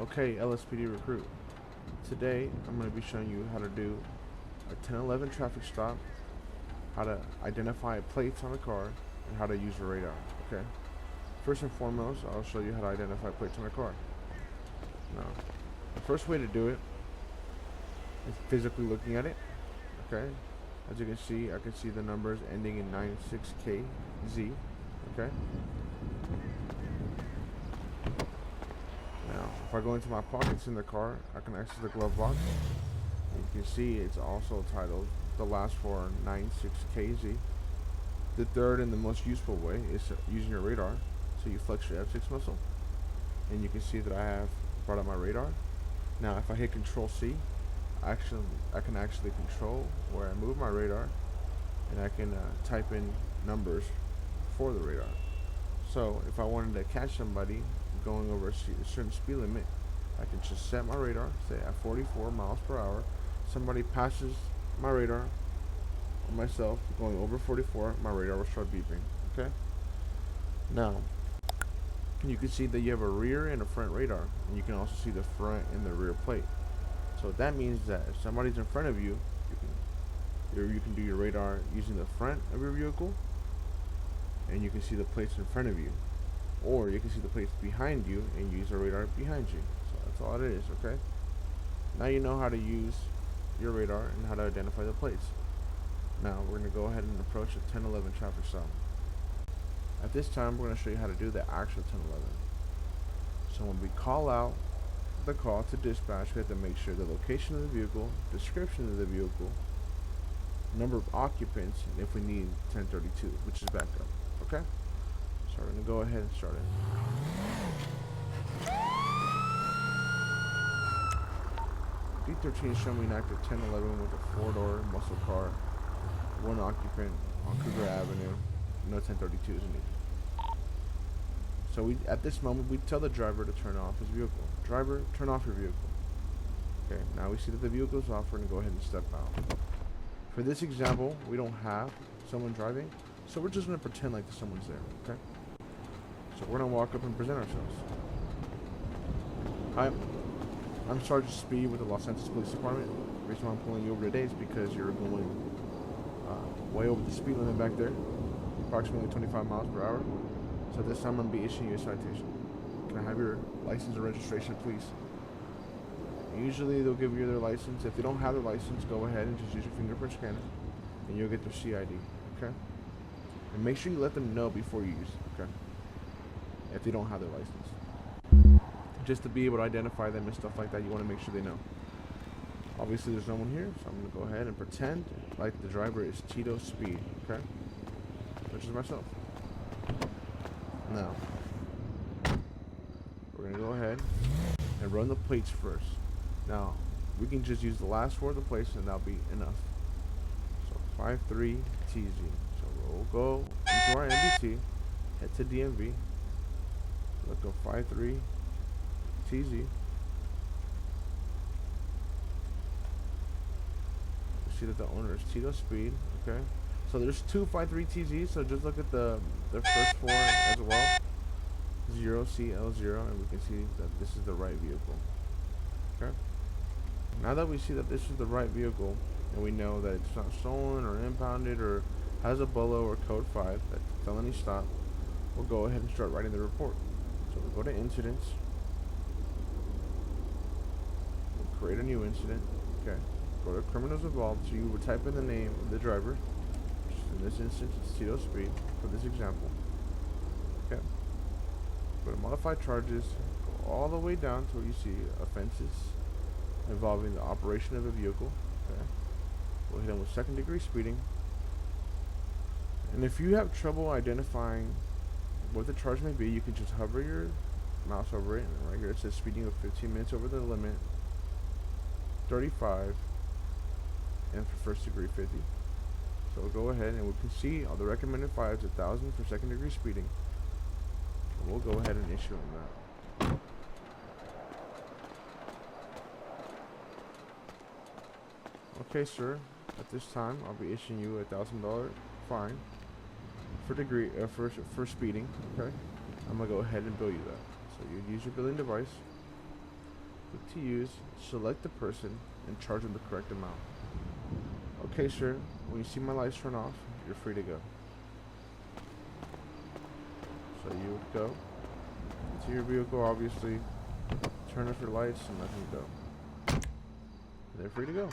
Okay, LSPD recruit. Today I'm going to be showing you how to do a 1011 traffic stop, how to identify plates on a car, and how to use your radar. Okay. First and foremost, I'll show you how to identify plates on a car. Now, the first way to do it is physically looking at it. Okay. As you can see, I can see the numbers ending in 96KZ. Okay. Now, if I go into my pockets in the car, I can access the glove box. And you can see it's also titled the last four 96KZ. The third and the most useful way is using your radar. So you flex your F6 muscle, and you can see that I have brought up my radar. Now, if I hit Control C, I can actually control where I move my radar, and I can type in numbers for the radar. So if I wanted to catch somebody going over a certain speed limit, I can just set my radar, say at 44 miles per hour. Somebody passes my radar on myself going over 44, my radar will start beeping. Okay. Now, you can see that you have a rear and a front radar, and you can also see the front and the rear plate. So that means that if somebody's in front of you, you can do your radar using the front of your vehicle, and you can see the plates in front of you, or you can see the plates behind you and use the radar behind you. So that's all it is. Okay. Now you know how to use your radar and how to identify the plates. Now we're going to go ahead and approach a 1011 traffic stop. At this time, we're going to show you how to do the actual 1011. So when we call out the call to dispatch, we have to make sure the location of the vehicle, description of the vehicle, number of occupants, and if we need 1032, which is backup. Okay? So we're going to go ahead and start it. D13 is showing me an active 1011 with a 4-door muscle car, 1 occupant on Cougar Avenue. No 1032 is needed. So at this moment, we tell the driver to turn off his vehicle. Driver, turn off your vehicle. Okay, now we see that the vehicle is off. We're going to go ahead and step out. For this example, we don't have someone driving, so we're just going to pretend like someone's there. Okay. So we're going to walk up and present ourselves. Hi, I'm Sergeant Speed with the Los Santos Police Department. The reason why I'm pulling you over today is because you're going way over the speed limit back there, approximately 25 miles per hour. So this time I'm going to be issuing you a citation. Can I have your license and registration, please? Usually they'll give you their license. If they don't have their license, go ahead and just use your fingerprint scanner, and you'll get their CID. Okay? And make sure you let them know before you use it. Okay? If they don't have their license, just to be able to identify them and stuff like that, you want to make sure they know. Obviously, there's no one here, so I'm going to go ahead and pretend like the driver is Tito Speed, okay? Which is myself. Now, we're going to go ahead and run the plates first. Now, we can just use the last 4 of the plates, and that'll be enough. So, 53TZ. So, we'll go into our MDT, head to DMV, look up 53TZ. See that the owner is Tito Speed. Okay, so there's 2 53TZs, so just look at the first 4 as well, 0CL0, and we can see that this is the right vehicle. Okay, now that we see that this is the right vehicle, and we know that it's not stolen or impounded or has a BOLO or code 5, that's felony stop, we'll go ahead and start writing the report. So we'll go to incidents, we'll create a new incident. Okay, go to criminals involved, so you would type in the name of the driver. In this instance, it's Tito Speed for this example. Okay, go to modify charges, go all the way down to where you see offenses involving the operation of a vehicle. Okay, we'll hit them with 2nd degree speeding. And if you have trouble identifying what the charge may be, you can just hover your mouse over it, and right here it says speeding of 15 minutes over the limit, 35, and for 1st degree 50. So we'll go ahead and we can see all the recommended fines, 1,000 for 2nd degree speeding. And we'll go ahead and issue on that. Okay, sir. At this time, I'll be issuing you a $1,000 fine for speeding. Okay, I'm gonna go ahead and bill you that. So you use your billing device. Click to use, select the person, and charge them the correct amount. Okay, sir. When you see my lights turn off, you're free to go. So you would go to your vehicle, obviously, turn off your lights, and let them go. They're free to go.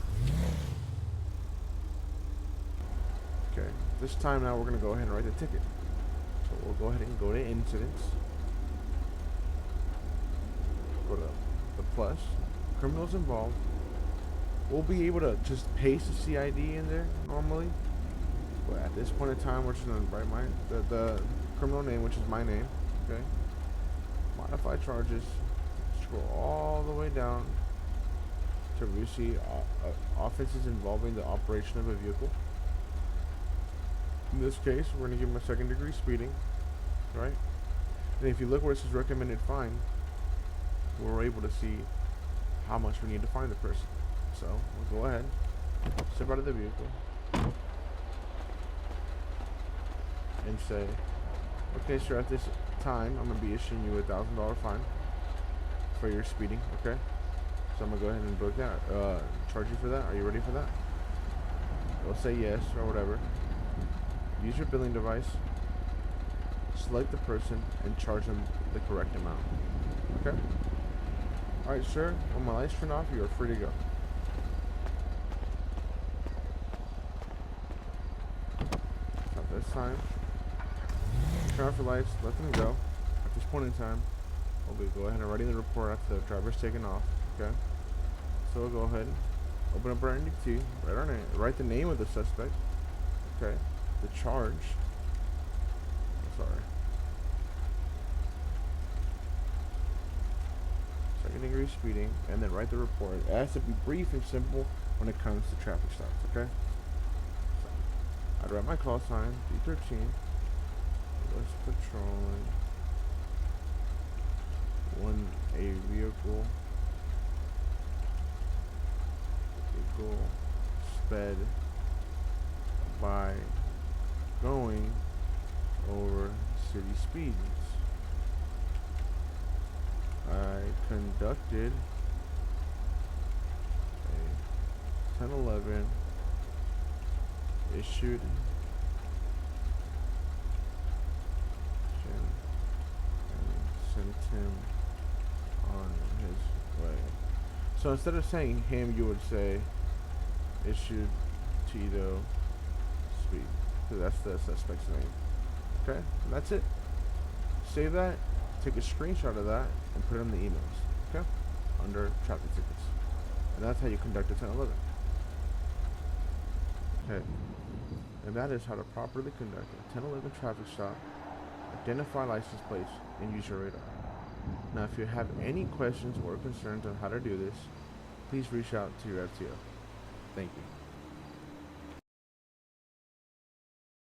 Okay, this time now we're going to go ahead and write the ticket. So we'll go ahead and go to incidents. Go to the plus, criminals involved. We'll be able to just paste the CID in there normally. But at this point in time, we're just going to write the criminal name, which is my name. Okay. Modify charges. Scroll all the way down to where you see offenses involving the operation of a vehicle. In this case, we're going to give him a second-degree speeding, right? And if you look where it says recommended fine, we're able to see how much we need to fine the person. So we'll go ahead, step out of the vehicle, and say, okay, sir, at this time, I'm going to be issuing you a $1,000 fine for your speeding, okay? So I'm going to go ahead and book that, charge you for that. Are you ready for that? We'll say yes or whatever. Use your billing device, select the person, and charge them the correct amount. Okay? Alright, sir, when my lights turn off, you are free to go. So at this time, turn off your lights, let them go. At this point in time, we'll go ahead and write in the report after the driver's taken off. Okay? So we'll go ahead, open up our NDT, write our name, write the name of the suspect. Okay? The charge. Sorry. Second-degree speeding, and then write the report. It has to be brief and simple when it comes to traffic stops. Okay. So, I'd write my call sign D13. Was patrolling when a vehicle sped by going over city speeds. I conducted a 1011 issued and sent him on his way. So instead of saying him, you would say issued Tito Speed, because that's the suspect's name. Okay, and that's it. Save that, take a screenshot of that, and put it in the emails. Okay, under traffic tickets, and that's how you conduct a 1011. Okay, and that is how to properly conduct a 1011 traffic stop, identify license plates, and use your radar. Now, if you have any questions or concerns on how to do this, please reach out to your FTO. Thank you.